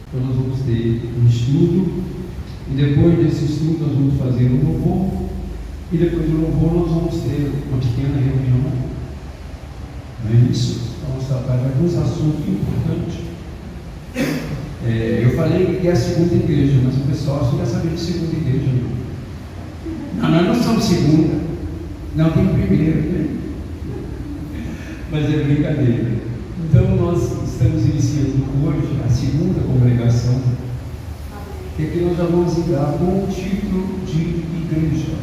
Então nós vamos ter um estudo, e depois desse estudo nós vamos fazer um louvor, e depois do louvor nós vamos ter uma pequena reunião. Não é isso? Vamos tratar de alguns assuntos importantes. Eu falei que é a segunda igreja, mas o pessoal só quer saber de segunda igreja. Não, nós não somos segunda, não tem primeira, né? Mas é brincadeira. Então nós estamos iniciando hoje a segunda congregação, que aqui nós já vamos entrar com o título de igreja.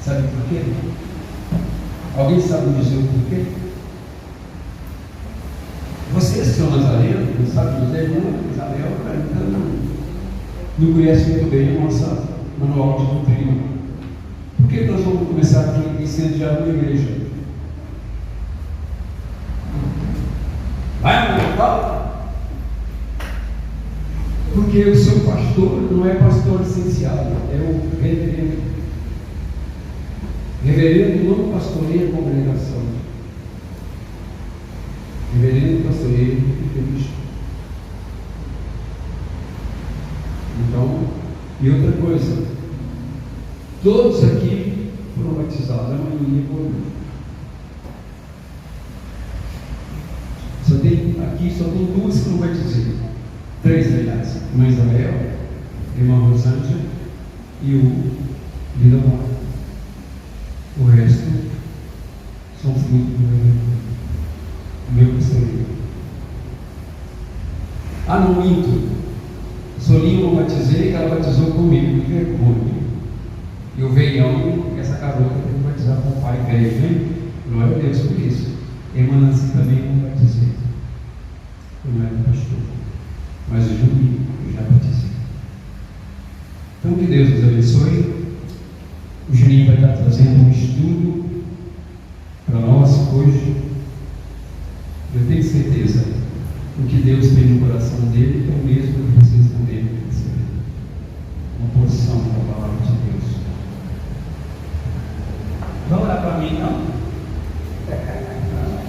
Sabe por quê? Alguém sabe dizer o porquê? Vocês que são nazarenos, não sabem dizer muito, Isabel, então não conhece muito bem o nosso manual de doutrina. Por que nós vamos começar aqui a incendiar uma igreja? Vai, meu irmão? Porque o seu pastor não é pastor licenciado, é o reverendo. Reverendo não pastoreia a congregação. Reverendo pastoreia o Cristo. Então, e outra coisa, todos aqui foram batizados, a maioria por mim. Aqui só tem duas que não batizei. Três, aliás. Irmã Isabel, irmã Rosângela e o Lidamar. O resto são fruto do meu pastoreio. Não minto. Solinho eu batizei, ela batizou comigo, que vergonha. E o veião, essa garota tem que batizar com o pai velho, né? Glória a Deus por isso. Irmã Nancy também não batizei. Eu não era pastor, mas o Juninho eu já batizei. Então que Deus nos abençoe. O Juninho vai estar trazendo um estudo para nós hoje. Eu tenho certeza que o que Deus tem no coração dele é o mesmo que vocês também receberam. Uma porção da palavra de Deus. Vamos orar para mim, não?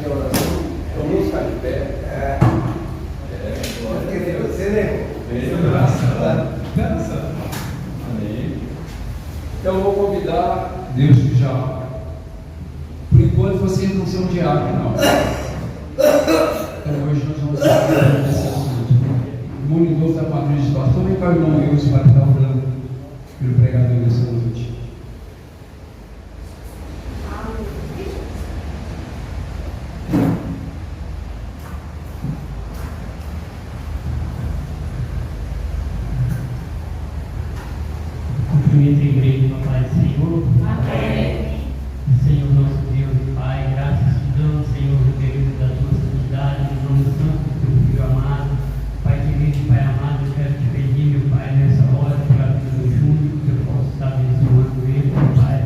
Que oração? Vamos ficar de pé. Você lembra? Amém. Então eu vou convidar Deus de já. Por enquanto vocês não são diácono, não. Então hoje nós vamos falar desse assunto. O monitor da palavra de pastor, vem para o irmão Wilson para estar orando pelo pregador nessa noite. Cumprimento a igreja na paz do Senhor. Amém. Senhor nosso Deus e Pai, graças te damos, Senhor, reverendo da tua santidade, no nome santo do teu Filho amado. Pai querido, Pai amado, eu quero te pedir, meu Pai, nessa hora, pela vida do Júnior, que eu possa estar abençoando ele, meu Pai.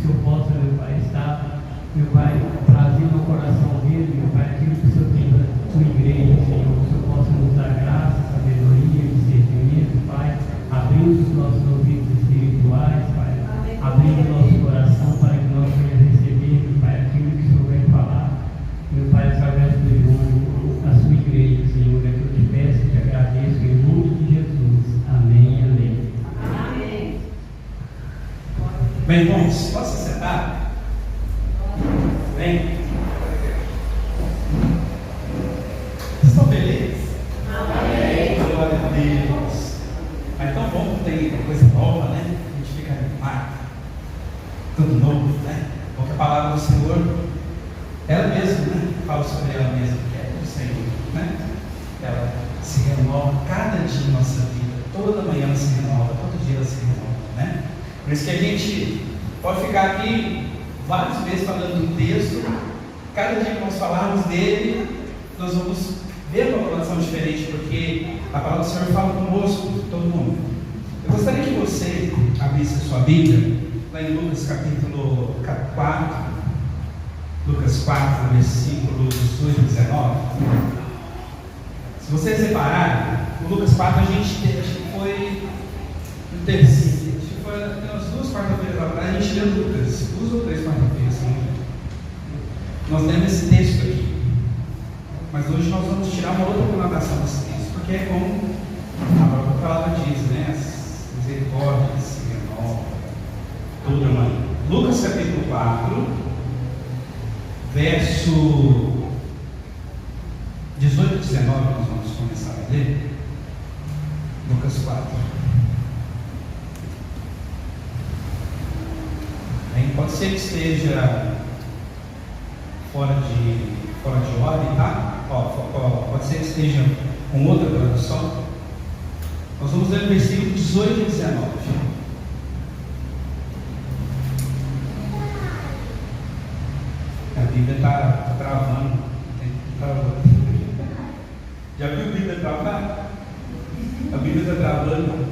Que eu possa, meu Pai, estar, meu Pai, trazendo ao coração dele, meu Pai, aquilo que o Senhor tem para a tua igreja, Senhor. Que o Senhor possa nos dar graça, sabedoria, discernimento, Pai, abrindo os nossos ouvidos espirituais, Pai, abrindo o nosso coração para que nós venhamos receber, meu Pai, aquilo que o Senhor vai falar, meu Pai, através do Júnior, a sua igreja, Senhor, é que eu te peço e te agradeço em nome de Jesus. Amém, amém. Amém. Bem, irmãos, posso sentar? Vem. Vocês estão felizes? Amém. Glória a Deus. É tão bom que tem coisa nova, né? A gente fica animado. Tudo novo, né? Porque a palavra do Senhor, ela mesma, né? Fala sobre ela mesma, que é do Senhor, né? Ela se renova cada dia da nossa vida. Toda manhã ela se renova, todo dia ela se renova, né? Por isso que a gente pode ficar aqui várias vezes falando do texto. Cada dia que nós falarmos dele, nós vamos ver uma colocação diferente, porque a palavra do Senhor fala conosco, todo mundo. Eu gostaria que você abrisse a sua Bíblia, lá em Lucas capítulo 4, Lucas 4, versículos 18 e 19. Se vocês repararem, no Lucas 4 a gente foi no terceiro, acho que foi umas 2 quarta-feiras atrás, a gente leu Lucas, 2 ou 3 quarta-feiras, assim. Nós lemos esse texto aqui. Mas hoje nós vamos tirar uma outra conotação desse texto, porque é como a própria palavra diz, né? As misericórdias se renovam toda manhã. Lucas capítulo 4, verso 18 e 19, nós vamos começar a ler. Lucas 4. Pode ser que esteja fora de ordem, tá? Pode ser que esteja com outra tradução. Nós vamos ler o versículo 18 e 19. A Bíblia está travando. Já viu a Bíblia travar? A Bíblia está travando.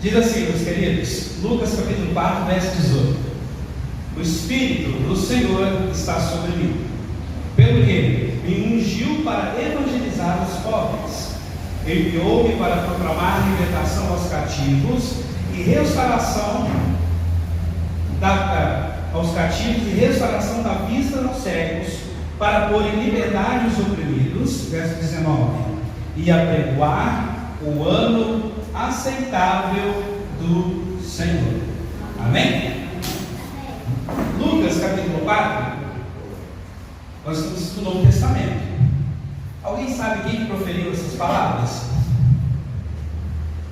Diz assim, meus queridos, Lucas capítulo 4, verso 18: O Espírito do Senhor está sobre mim, pelo que me ungiu para evangelizar os pobres, enviou-me para proclamar libertação aos cativos e restauração aos cativos e restauração da vista aos cegos, para pôr em liberdade os oprimidos, verso 19, e apregoar o ano aceitável do Senhor. Amém? Lucas capítulo 4, nós estamos no Novo Testamento. Alguém sabe quem proferiu essas palavras?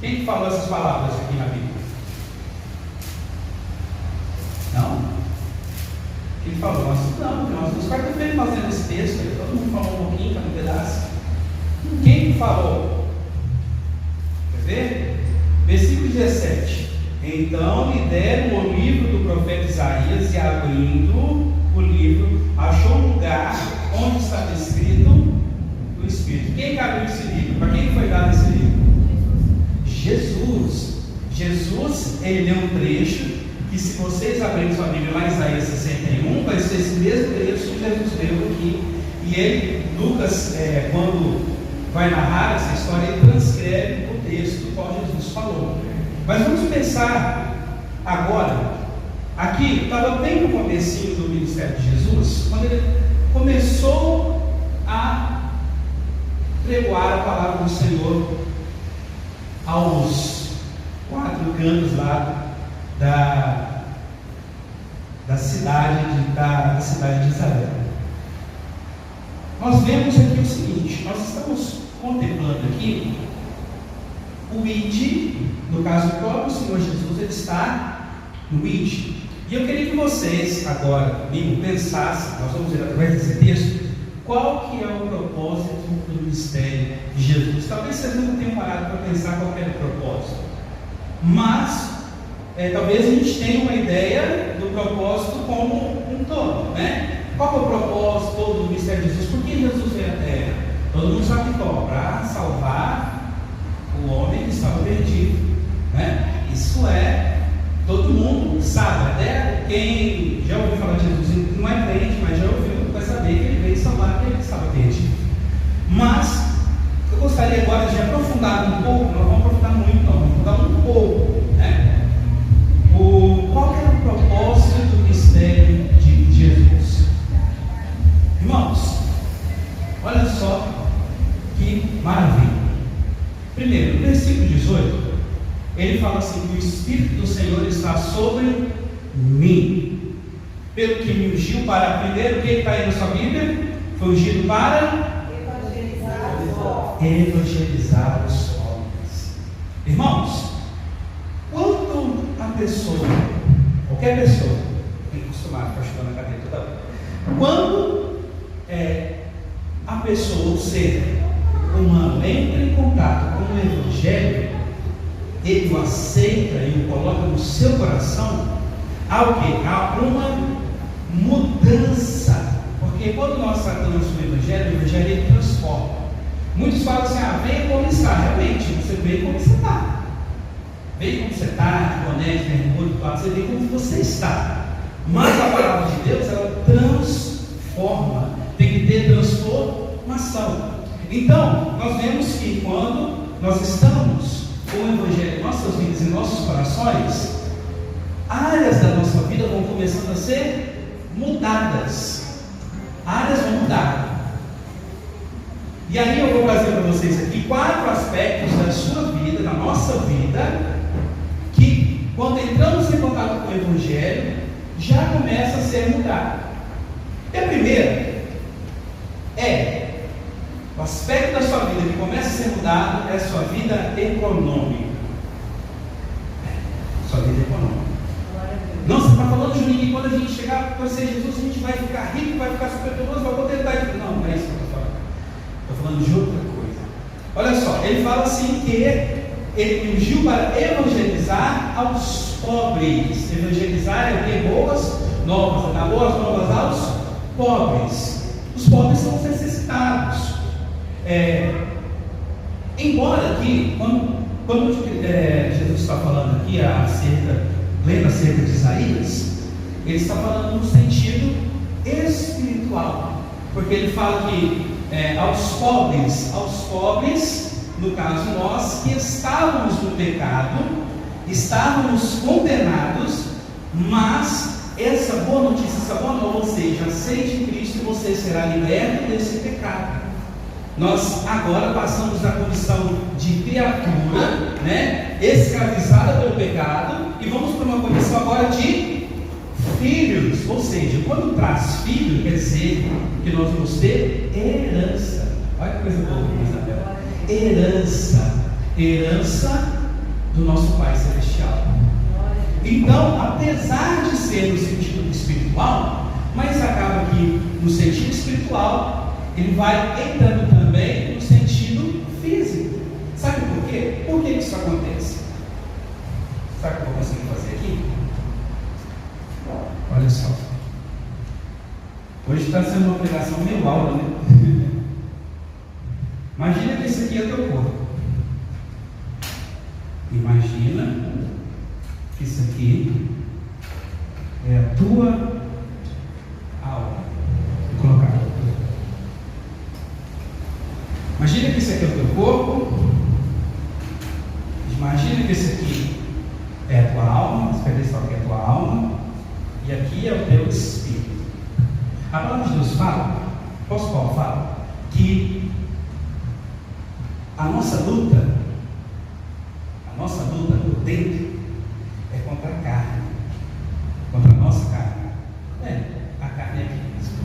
Quem falou essas palavras aqui na Bíblia? Não? Quem falou? Nós nos quarta-feira nós lemos esse texto, todo mundo falou um pouquinho, cada pedaço. Quem falou? Versículo 17: Então lhe deram o livro do profeta Isaías, e abrindo o livro, achou um lugar onde estava escrito o Espírito. Quem que abriu esse livro? Para quem foi dado esse livro? Jesus. Jesus, ele leu um trecho que, se vocês abrirem sua Bíblia lá em Isaías 61, vai ser esse mesmo trecho que Jesus leu aqui. E ele, Lucas, quando vai narrar essa história, ele transcreve o texto qual Jesus falou. Mas vamos pensar agora, aqui, estava bem no comecinho do ministério de Jesus, quando ele começou a pregoar a palavra do Senhor aos 4 cantos lá da cidade de Israel. Nós vemos aqui o seguinte: nós estamos contemplando aqui o ID, no caso do próprio Senhor Jesus, ele está no ID. E eu queria que vocês agora comigo pensassem, nós vamos ver através desse texto, qual que é o propósito do ministério de Jesus. Talvez vocês nunca tenham parado para pensar qual era o propósito, mas talvez a gente tenha uma ideia do propósito como um todo, né? Qual é o propósito todo do ministério de Jesus? Por que Jesus veio à Terra? Todo mundo sabe qual? Para salvar o homem que estava perdido, né? Isso todo mundo sabe. Até quem já ouviu falar de Jesus, não é crente, mas já ouviu, vai saber que ele veio salvar aquele que estava perdido. Mas eu gostaria agora de aprofundar um pouco, não vamos aprofundar muito, não, vamos aprofundar um pouco, né? Qual era o propósito do ministério de Jesus? Irmãos, olha só que maravilha. Primeiro, no versículo 18, ele fala assim: que o Espírito do Senhor está sobre mim, pelo que me ungiu para, primeiro, o que está aí na sua Bíblia? Foi ungido para evangelizar os homens. Irmãos, quando a pessoa, qualquer pessoa, tem que acostumar a ficar chutando a cadeira toda hora, quando a pessoa, o ser humano, entra em contato com o Evangelho, ele o aceita e o coloca no seu coração, há o quê? Há uma mudança. Porque quando nós tratamos do Evangelho, o Evangelho ele transforma. Muitos falam assim: venha como está. Realmente, você veio como você está. Veio como você está, de boné, de mergulho, você veio como você está. Mas a palavra de Deus, ela transforma. Tem que ter transformação. Então, nós vemos que quando nós estamos com o Evangelho em nossas vidas, em nossos corações, áreas da nossa vida vão começando a ser mudadas. Áreas vão mudar. E aí eu vou trazer para vocês aqui 4 aspectos da sua vida, da nossa vida, que quando entramos em contato com o Evangelho, já começa a ser mudado. E a primeira o aspecto da sua vida que começa a ser mudado é a sua vida econômica. Sua vida econômica. Não, você está falando, Juninho, que quando a gente chegar a conhecer Jesus, a gente vai ficar rico, vai ficar superpoderoso, vai poder estar aqui. Não, não é isso que eu estou falando. Estou falando de outra coisa. Olha só, ele fala assim que ele ungiu para evangelizar aos pobres. Evangelizar é o que? Boas novas. Dar boas novas aos pobres. Os pobres são os necessitados. Embora aqui, quando Jesus está falando aqui lendo acerca de Isaías, ele está falando no sentido espiritual, porque ele fala que aos pobres, no caso nós que estávamos no pecado, estávamos condenados, mas essa boa notícia, essa boa nova, ou seja, aceite Cristo e você será liberto desse pecado. Nós agora passamos da condição de criatura, escravizada pelo pecado, e vamos para uma condição agora de filhos. Ou seja, quando traz filho, quer dizer que nós vamos ter herança. Olha que coisa boa, Isabel. Herança do nosso Pai Celestial. Então, apesar de ser no sentido espiritual, mas acaba que no sentido espiritual ele vai entrando também no sentido físico. Sabe por quê? Por que isso acontece? Sabe o que eu vou conseguir fazer aqui? Olha só. Hoje está sendo uma pregação meio aula, né? Imagina que esse aqui é o teu corpo. Imagina que isso aqui é a tua alma. Vou colocar aqui. Imagina que esse aqui é o teu corpo. Imagina que esse aqui é a tua alma. Esse pedestal aqui é a tua alma. E aqui é o teu espírito. A palavra de Deus fala, o apóstolo Paulo fala, que a nossa luta por dentro é contra a carne, contra a nossa carne. A carne é aqui mesmo.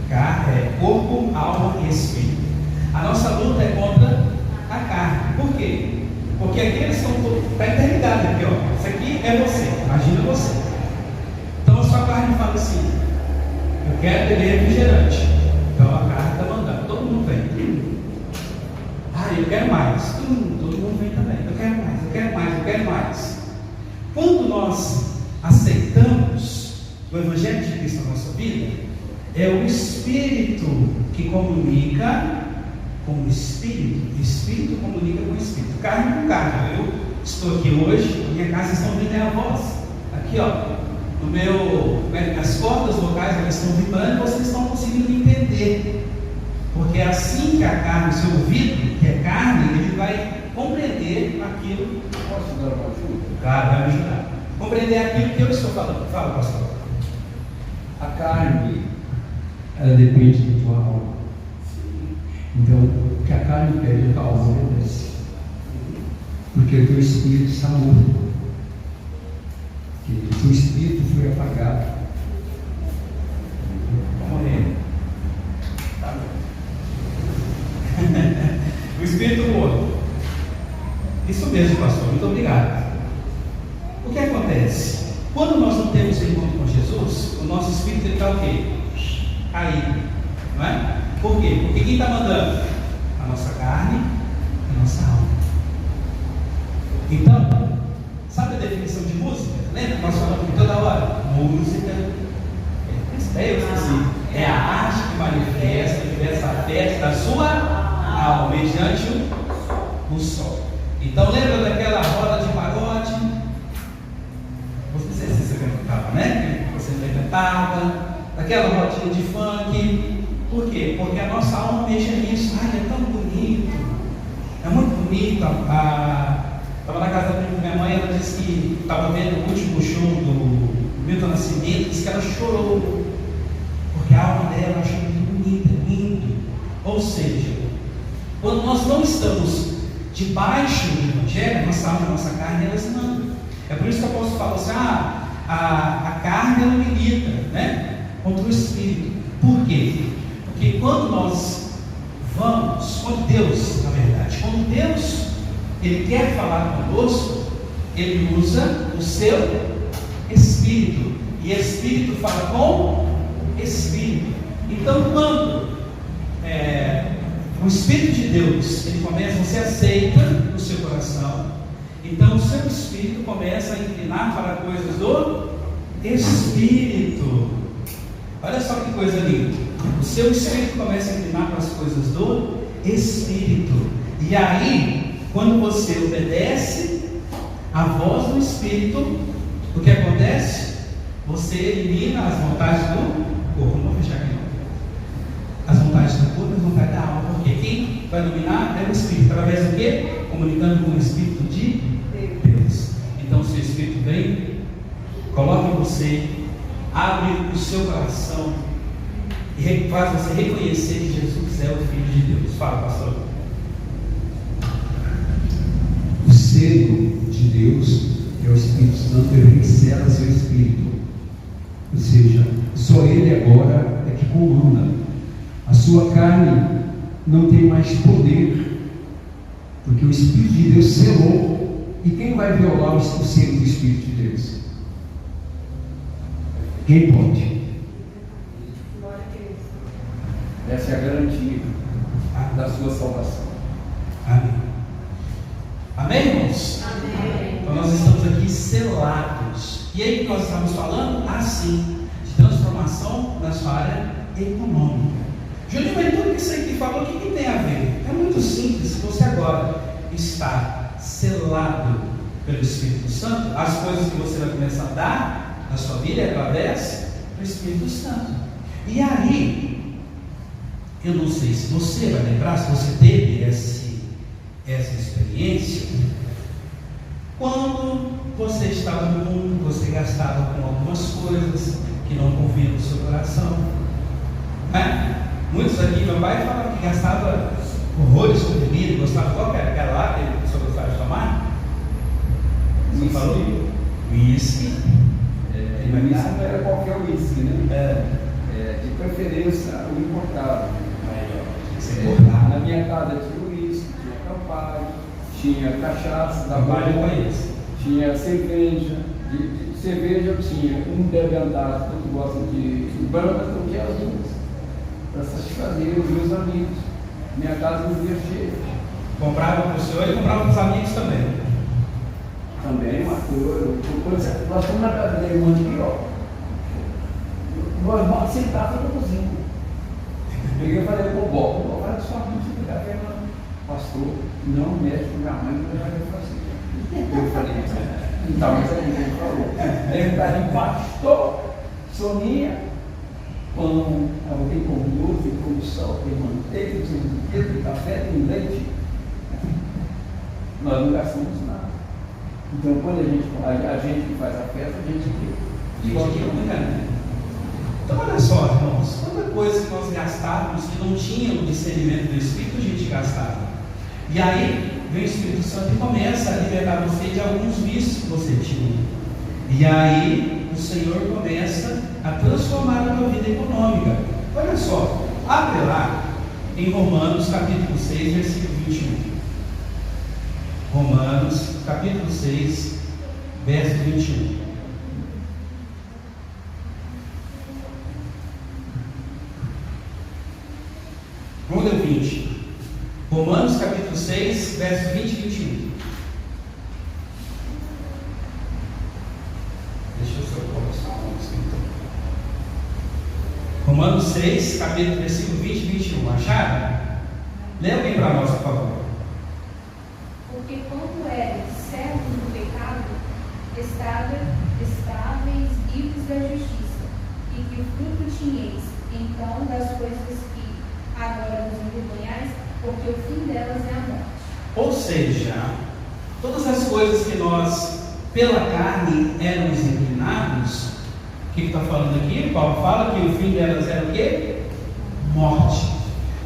Carne é corpo, alma e espírito. A nossa luta é contra a carne. Por quê? Porque aqui eles estão para a eternidade aqui, ó. Isso aqui é você, imagina você. Então a sua carne fala assim: eu quero beber refrigerante. Então a carne está mandando, todo mundo vem. Eu quero mais. Todo mundo vem também. Eu quero mais, eu quero mais, eu quero mais. Quando nós aceitamos o Evangelho de Cristo na nossa vida, é o Espírito que comunica com o Espírito. O Espírito comunica com o Espírito. Carne com carne. Eu estou aqui hoje, na minha casa, estão ouvindo a voz. Aqui, ó. As cordas vocais elas estão vibrando e vocês estão conseguindo entender. Porque é assim que a carne, o seu ouvido, que é carne, ele vai compreender aquilo. Posso dar uma ajuda? Claro, vai me ajudar. Compreender aquilo que eu estou falando. Fala, pastor. A carne, ela depende da tua alma. Então, o que a carne pede, a tua alma obedece. Porque o teu espírito está morto. O teu espírito foi apagado. Vai morrer. Tá bom. O espírito morto. Isso mesmo, pastor. Muito obrigado. O que acontece? Quando nós não temos encontro com Jesus, o nosso espírito está o quê? Caído. Não é? Por quê? Porque quem está mandando? A nossa carne e a nossa alma. Então, sabe a definição de música? Lembra? Nós falamos toda hora. Música. Eu esqueci. É a arte que manifesta e expressa a fé da sua alma mediante o som. Então, lembra daquela roda de pagode? Não sei se você cantava, né? Você cantava. Daquela rodinha de funk. Por quê? Porque a nossa alma mexe nisso. Ai, é tão bonito. É muito bonito. Estava na casa da minha mãe, ela disse que estava vendo o último show do Milton Nascimento, disse que ela chorou. Porque a alma dela achou muito bonita, lindo. Ou seja, Quando nós não estamos debaixo do Evangelho, nossa carne ela se manda. É por isso que o apóstolo fala assim: a carne ela milita, né, contra o Espírito. Por quê? Porque quando nós vamos, quando Deus Ele quer falar conosco, Ele usa o seu Espírito, e Espírito fala com Espírito. Então, quando o Espírito de Deus ele começa, você aceita no seu coração, então o seu Espírito começa a inclinar para coisas do Espírito. Olha só que coisa linda. O seu Espírito começa a inclinar para as coisas do Espírito. E aí, quando você obedece a voz do Espírito, o que acontece? Você elimina as vontades do corpo. Não vou fechar aqui não. As vontades do corpo e as vontades da alma. Porque quem vai dominar é o Espírito. Através do quê? Comunicando com o Espírito de Deus. Então, se o Espírito vem, coloca em você, abre o seu coração e faz você reconhecer que Jesus é o Filho de Deus. Fala, pastor. O selo de Deus, que é o Espírito Santo, ele encela seu Espírito. Ou seja, só Ele agora é que comanda. A sua carne não tem mais poder, porque o Espírito de Deus selou. E quem vai violar o selo do Espírito de Deus? Quem pode? Essa é a garantia da sua salvação. Amém. Amém, irmãos? Amém. Então nós estamos aqui selados. E aí que nós estamos falando? Assim, de transformação na sua área econômica. Júlio, mas tudo isso aí que falou, o que tem a ver? É muito simples. Se você agora está selado pelo Espírito Santo, as coisas que você vai começar a dar na sua vida é através do Espírito Santo. E aí, eu não sei se você vai lembrar, se você teve essa experiência, quando você estava no mundo, você gastava com algumas coisas que não convinham no seu coração, né? Muitos aqui, meu pai falava que gastava horrores com bebida, gostava, qual que era aquela lá que o senhor gostava de tomar? Você falou? Whisky. Whisky não era qualquer whisky, né? De preferência o importado. Na minha casa tinha whisky, tinha Campari, tinha cachaça da Bahia, tinha cerveja. De cerveja eu tinha um debandado, que gosta de brancas, eu tinha as duas, para satisfazer os meus amigos. Minha casa não via cheia. Comprava para o senhor e comprava para os amigos também. Também uma coisa. Nós fomos na casa da irmã de pior. Nós vamos sentar na cozinha. Peguei e falei com o Bob, olha só, não se ligar, pastor, não mexe com minha mãe, não vai fazer. Eu falei, então, mas ele falou. Ele está ali, pastor, Soninha, pão, alguém com ovo, com sal, tem manteiga, tem café, tem leite. Nós não gastamos nada. Então, quando a gente que faz a festa, a gente que Então, olha só, irmãos, quanta coisa que nós gastávamos que não tinha o discernimento do Espírito, a gente gastava. E aí, vem o Espírito Santo e começa a libertar você de alguns vícios que você tinha. E aí, o Senhor começa a transformar a tua vida econômica. Olha só, abre lá em Romanos capítulo 6, versículo 21. Romanos capítulo 6, verso 21. Vamos ler o 20. Romanos capítulo 6, verso 20 e 21. Deixa eu só colocar o escritor. Romanos 6, capítulo, versículo 20 e 21. Acharam? Lê alguém para nós, por favor. Porque quando eres servos do pecado, estáveis livres da justiça, e que fruto tinhais, então, das coisas que agora vos envergonhais, porque o fim delas é a morte. Ou seja, todas as coisas que nós, pela carne, éramos inclinados, o que está falando aqui? Paulo fala que o fim delas era o quê? Morte.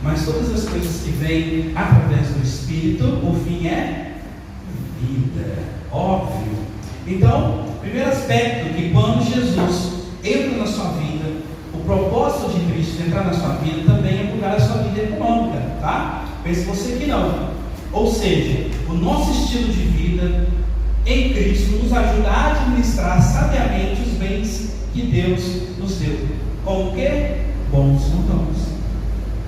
Mas mas todas as coisas que vêm através do Espírito, o fim é vida, óbvio. Então, primeiro aspecto, que quando Jesus entra na sua vida, o propósito de Cristo entrar na sua vida também é mudar a sua vida econômica, tá? Pense você que não. Ou seja, o nosso estilo de vida em Cristo nos ajuda a administrar sabiamente os bens que Deus nos deu. Como que? Bons mordomos.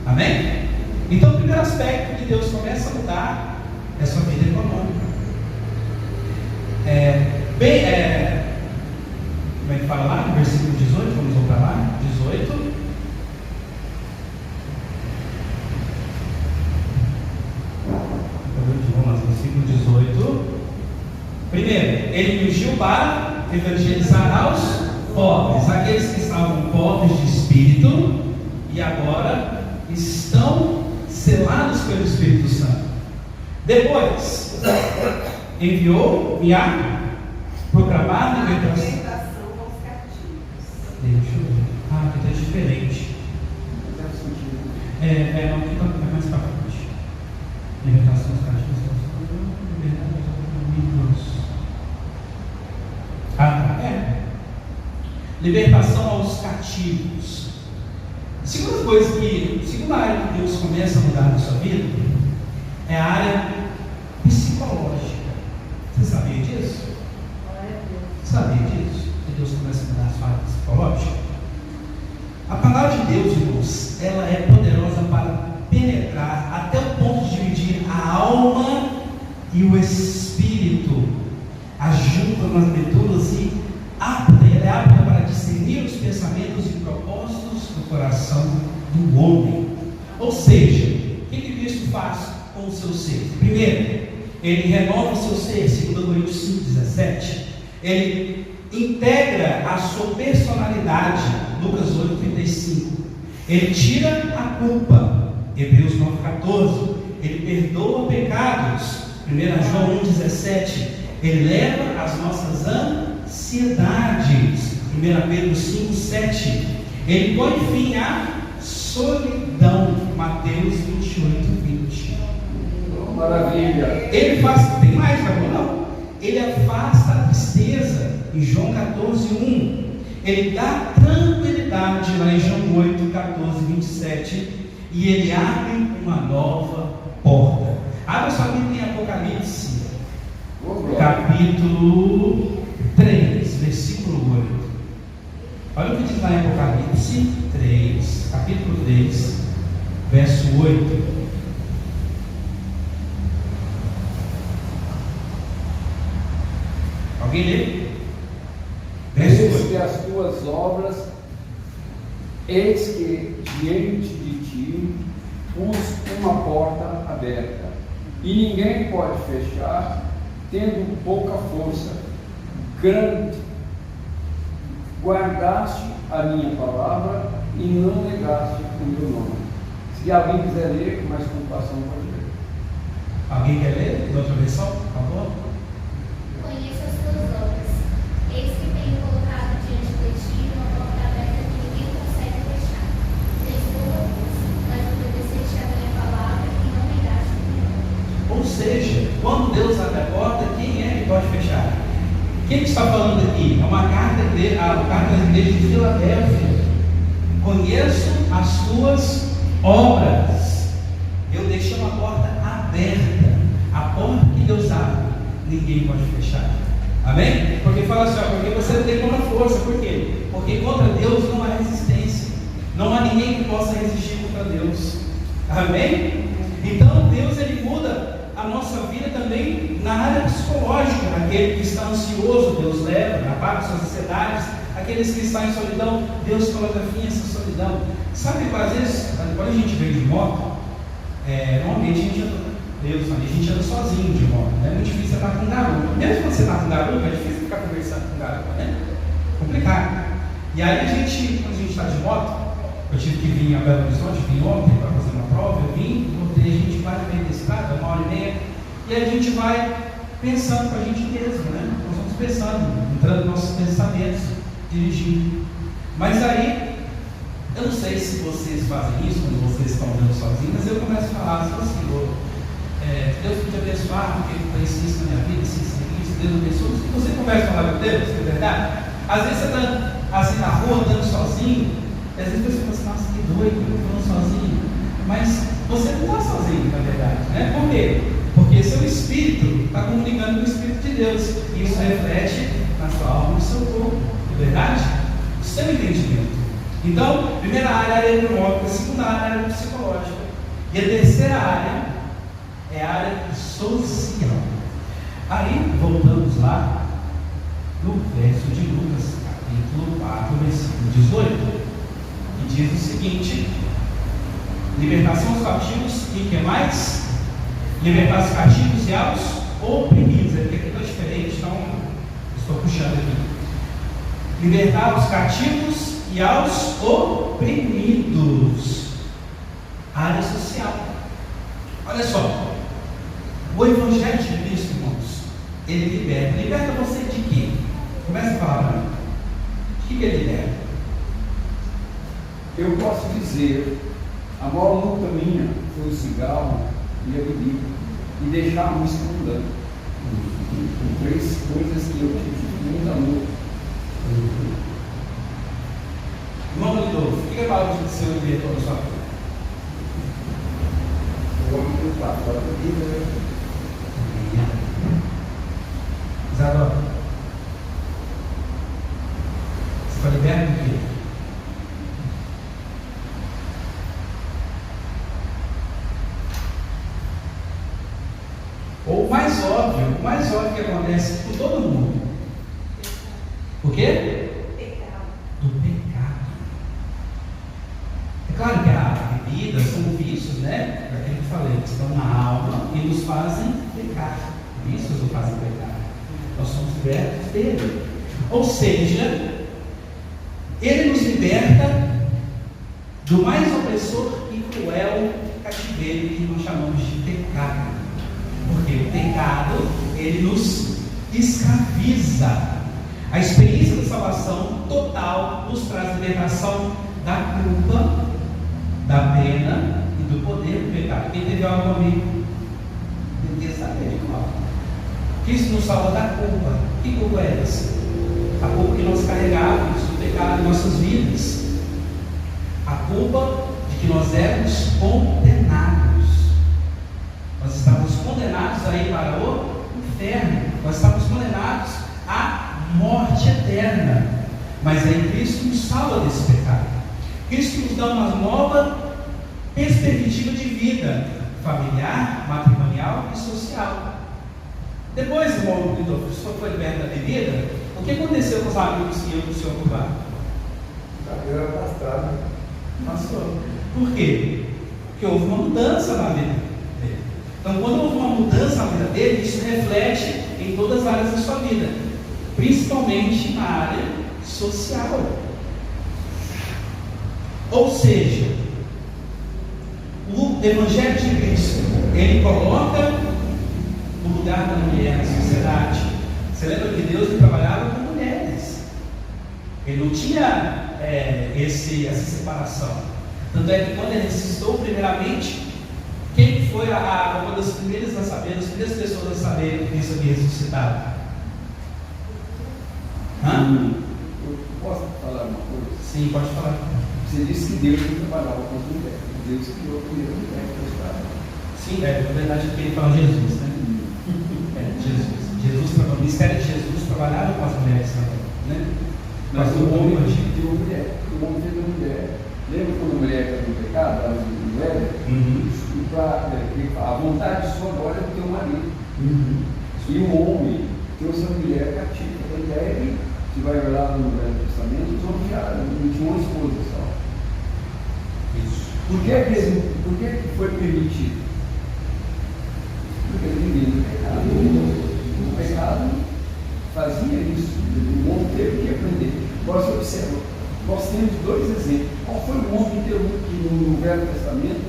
Amém? Então, o primeiro aspecto que Deus começa a mudar é a sua vida econômica. Como é que fala lá? No versículo 18, vamos voltar lá. 18. Vamos lá, versículo 18. Primeiro, ele me ungiu para evangelizar aos pobres, aqueles que estavam pobres de espírito e agora estão selados pelo Espírito Santo. Depois, enviou-me a proclamar libertação aos cativos. Deixa eu ver. Aqui está diferente. Não, aqui está mais para frente. Libertação aos cativos. Libertação aos cativos. Segunda área que Deus começa a mudar na sua vida é a área psicológica. Você sabia disso? Sabia disso? Que Deus começa a mudar a sua área psicológica? A palavra de Deus, irmãos, ela é poderosa para penetrar até o ponto de dividir a alma e o espírito, ajuda nas leituras e ela é apta para discernir os pensamentos e propósitos do coração do homem. Ou seja, o que Cristo faz com o seu ser? Primeiro, ele renova o seu ser, segundo Coríntios 5,17. Ele integra a sua personalidade, Lucas 8,35. Ele tira a culpa, Hebreus 9,14. Ele perdoa pecados, 1 João 1,17. Ele leva as nossas ansiedades, 1 Pedro 5,7. Ele põe fim à solidão, Mateus 28,20. Maravilha. Ele faz, tem mais para não? Ele afasta a tristeza, em João 14,1. Ele dá tranquilidade, lá em João 8, 14, 27. E ele abre uma nova porta. Abra sua Bíblia em Apocalipse, capítulo 3, versículo 8. Olha o que diz lá em Apocalipse 3, capítulo 3, verso 8. Alguém lê? Verso 8. Eis que as tuas obras, eis que diante de ti pus uma porta aberta, e ninguém pode fechar, tendo pouca força. Grande, guardaste a minha palavra e não negaste o meu nome. Se alguém quiser ler, com mais compasão pode ler. Alguém quer ler? De outra versão, por favor? Conheço as tuas obras. Eis que tenho colocado diante de ti uma porta aberta que ninguém consegue fechar. Tens pouca força, mas obedeceste a minha palavra e não negaste o meu nome. Ou seja, quando Deus abre a porta, quem é que pode fechar? Quem que está falando aqui? É uma carta da igreja de Filadélfia. Conheço as tuas obras. Eu deixei uma porta aberta. A porta que Deus abre, ninguém pode fechar. Amém? Porque fala assim, porque você não tem contra força. Por quê? Porque contra Deus não há resistência. Não há ninguém que possa resistir contra Deus. Amém? Então Deus, ele muda a nossa vida também na área psicológica. Aquele que está ansioso, Deus leva, apaga suas ansiedades. Aqueles que estão em solidão, Deus coloca fim a essa solidão. Sabe, às vezes, quando a gente vem de moto, normalmente a gente anda sozinho de moto, né? É muito difícil andar com garupa. Mesmo quando você está com garupa, é difícil ficar conversando com garupa, né? Complicado. E aí quando a gente está de moto, eu tive que vir a Belo Horizonte, vim ontem para fazer uma prova, eu vim, voltei, a gente vai no meio da estrada, 1h30, e a gente vai pensando com a gente mesmo, né? Nós vamos pensando, entrando nos nossos pensamentos, dirigindo. Mas aí, eu Eu não sei se vocês fazem isso quando vocês estão andando sozinhos, mas eu começo a falar assim, Deus me abençoar, porque Ele fez isso na minha vida, isso, Deus abençoe. Se você começa a falar com Deus, é verdade? Às vezes você está assim na rua, andando sozinho, e às vezes você fala assim, nossa, que doido, eu estou andando sozinho. Mas você não está sozinho, na verdade, né? Por quê? Porque seu espírito está comunicando com o Espírito de Deus, e isso reflete na sua alma e no seu corpo, não é verdade? O seu entendimento. Então, primeira área é a área econômica, a segunda área é a área psicológica, e a terceira área é a área social. Aí, voltamos lá no verso de Lucas, capítulo 4, versículo 18, que diz o seguinte: libertação aos cativos e que mais? Libertar os cativos e aos oprimidos. É porque aqui está diferente, então estou puxando aqui. Libertar os cativos e aos oprimidos. Área social. Olha só, o Evangelho de Cristo, irmãos, ele liberta. Liberta você de quê? Começa a falar para mim. O que ele liberta? Eu posso dizer, a maior luta minha foi o cigarro e a bebida, e deixar a música mudando. Com 3 coisas que eu tive muita luta. Irmão Lidolfo, o que a palavra do Senhor libertou na sua vida? Eu vou me lutar para a vida. Isadora, você foi liberto do quê? Ou o mais óbvio que acontece com todo mundo. O quê? Do pecado. É claro que a bebida são vícios, né? Aquilo que eu falei, que estão na alma e nos fazem pecar. Vícios nos fazem pecar. Nós somos libertos dele. Ou seja, ele nos liberta do mais opressor e cruel cativeiro que nós chamamos de pecado. Porque o pecado, ele nos escraviza. A experiência da salvação total nos traz libertação da culpa, da pena e do poder do pecado. Quem teve algo comigo, tem que saber de qual. Cristo nos salva da culpa. Que culpa é essa? A culpa que nós carregávamos do pecado em nossas vidas. A culpa de que nós éramos condenados. Nós estávamos condenados a ir para o inferno. Nós estávamos condenados à morte eterna. Mas aí Cristo nos salva desse pecado. Cristo nos dá uma nova perspectiva de vida familiar, matrimonial e social. Depois, irmão, o senhor foi liberto da bebida. O que aconteceu com os amigos que iam para o senhor por lá? Eu era afastado. Passou. Por quê? Porque houve uma mudança na vida dele. Então, quando houve uma mudança na vida dele, isso reflete em todas as áreas da sua vida, principalmente na área social. Ou seja, o Evangelho de Cristo, ele coloca o lugar da mulher na sociedade. Você lembra que Deus trabalhava com mulheres? Ele não tinha essa separação. Tanto é que quando ele ressuscitou, primeiramente, quem foi uma das primeiras a saber, as primeiras pessoas a saber que Cristo havia ressuscitado? Eu posso falar uma coisa? Sim, pode falar. Você disse que Deus não trabalhava com as mulheres. Deus criou a primeira mulher para estar. Sim, na verdade que ele fala Jesus, né? Jesus, o ministério de Jesus trabalhava com as mulheres também, né? Mas o homem antigo fez uma mulher. O homem fez uma mulher. Lembra quando a mulher caiu no pecado? Ela era mulher? E para a vontade sua agora é do teu marido. E o homem trouxe a mulher cativa. Tanto é que, se vai olhar no Velho Testamento, os homens já não tinham uma esposa só. Isso. Por que foi permitido? Porque ele vivia no pecado. O pecado fazia isso. O homem teve que aprender. Agora você observa, nós temos 2 exemplos. Qual foi o homem que no Velho Testamento,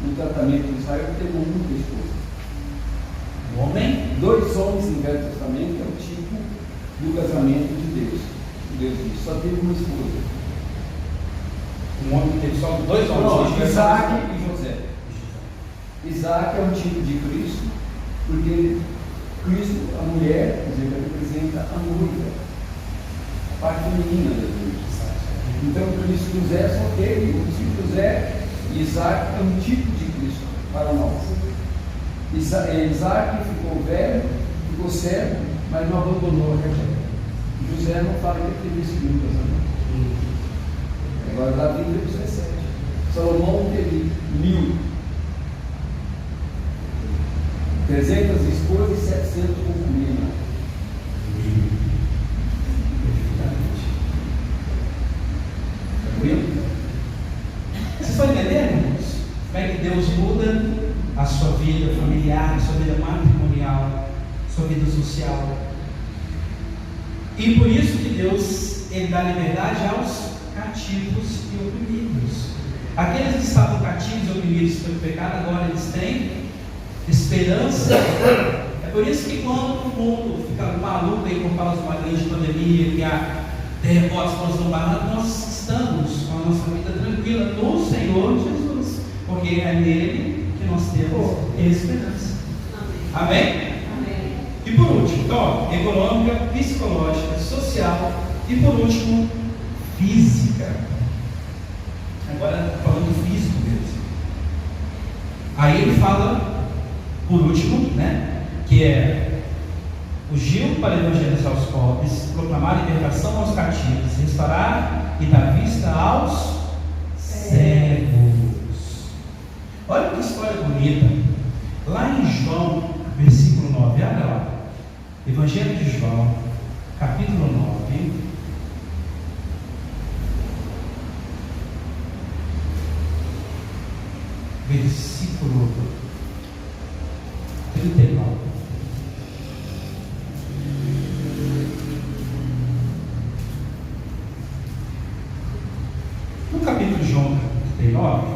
no tratamento de Israel, teve muita esposa? O homem? 2 homens no Velho Testamento é o tipo do casamento de Deus. Deus disse, só teve uma esposa. Um homem que teve só 2 homens. Não, Isaac e José. Isaac é um tipo de Cristo, porque Cristo, a mulher, representa a noiva, a parte feminina da igreja. Então, Cristo José só teve o tipo José, e Isaac é um tipo de Cristo para nós. Isaac ficou velho, ficou cego, mas não abandonou a Rebeca. José não fala que teve segundo casamento. Agora Davi teve 17. Salomão teve 300 esposas e 700 concubinas. Vocês estão entendendo, irmãos? Como é que Deus muda a sua vida familiar, a sua vida matrimonial, a sua vida social? E por isso que Deus, Ele dá liberdade aos cativos e oprimidos. Aqueles que estavam cativos e oprimidos pelo pecado, agora eles têm esperança. É por isso que quando o mundo fica maluco aí por causa de uma grande pandemia, que há terremotos, explosão barata, nós estamos com a nossa vida tranquila no Senhor Jesus, porque é nele que nós temos esperança. Amém? Amém. E por último, então, econômica, psicológica, social e por último, física. Agora falando do físico mesmo. Aí ele fala, por último, né, que é fugiu para evangelizar os pobres, proclamar a libertação aos cativos, restaurar e dar vista aos cegos. Olha que história bonita. Lá em João, versículo 9, olha lá. Evangelho de João, capítulo 9. Versículo 39. No capítulo de João 39,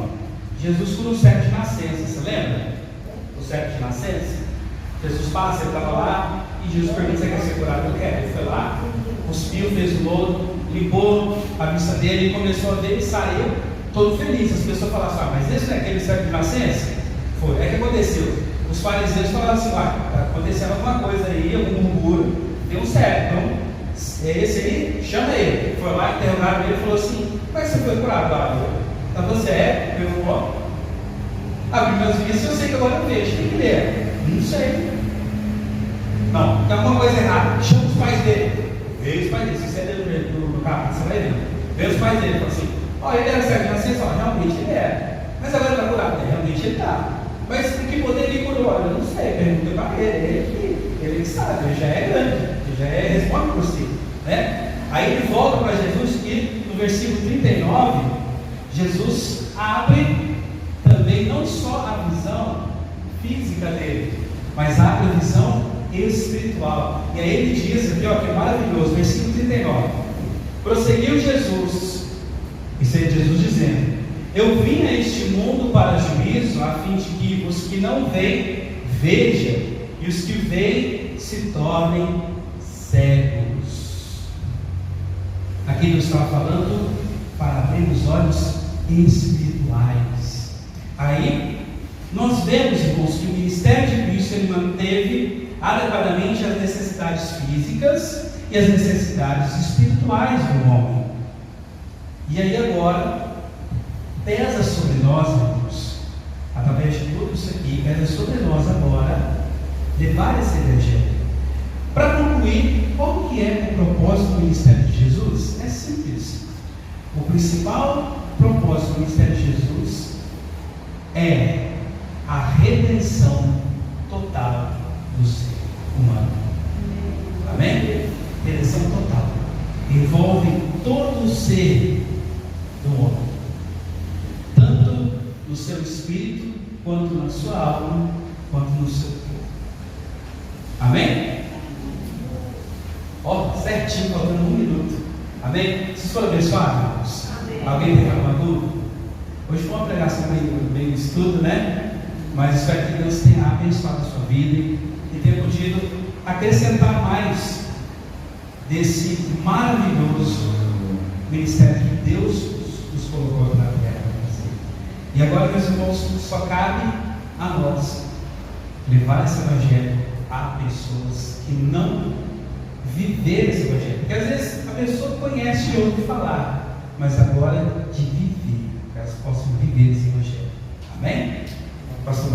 Jesus cura o cego de nascença. Você lembra? O cego de nascença? Jesus passa, ele estava lá e Jesus pergunta: você quer ser curado? Eu quero. Ele foi lá, cuspiu, fez o lodo, limpou a vista dele e começou a ver e saiu todo feliz. As pessoas falaram assim: mas esse não é aquele cego de nascença? Foi. É que aconteceu. Os fariseus falaram assim: está acontecendo alguma coisa aí, algum murmúrio, tem um cego. Então, esse aí, chama ele. Foi lá, interrogaram ele e falou assim: como é que você foi curado? Estava cego, eu vou abrir meus vistos, eu sei que agora eu vejo. Quem que ele é? Não sei. Não, tem alguma coisa errada. Chama os pais dele. Veio os pais dele. Se você é dentro do carro, você vai ver. Veio os pais dele e falou assim: ele era cego de nascença? Realmente ele era. Mas agora ele está curado? Realmente ele está. Mas que poder ele curou? Eu não sei. Perguntei para ele que sabe. Ele já é grande. Ele já responde por si. Né? Aí ele volta para Jesus e no versículo 39, Jesus abre também não só a visão física dele, mas abre a visão espiritual. E aí ele diz aqui, que é maravilhoso, versículo 39. Prosseguiu Jesus, isso é Jesus dizendo: eu vim a este mundo para juízo, a fim de que os que não veem vejam, e os que veem se tornem cegos. Aqui Deus estava falando para abrir os olhos espirituais. Aí nós vemos, irmãos, que o ministério de Cristo ele manteve adequadamente as necessidades físicas e as necessidades espirituais do homem. E aí agora pesa sobre nós, irmãos, através de tudo isso aqui, pesa sobre nós agora levar esse evangelho. Para concluir, qual que é o propósito do ministério de Jesus? É simples. O principal propósito do ministério de Jesus é a redenção total do ser humano. Amém? Redenção total. Envolve todo o ser do homem, tanto no seu espírito, quanto na sua alma, quanto no seu corpo. Amém? Certinho, faltando 1 minuto. Amém? Vocês foram abençoados, irmãos? Alguém tem alguma dúvida? Hoje foi uma pregação bem estudo, né? Mas espero que Deus tenha abençoado a sua vida e tenha podido acrescentar mais desse maravilhoso ministério que Deus nos nos colocou aqui na terra. E agora, meus irmãos, só cabe a nós levar esse evangelho a pessoas que não viveram esse evangelho. Porque às vezes a pessoa conhece e ouve falar, mas agora de viver, que elas possam viver esse evangelho. Amém? Pastor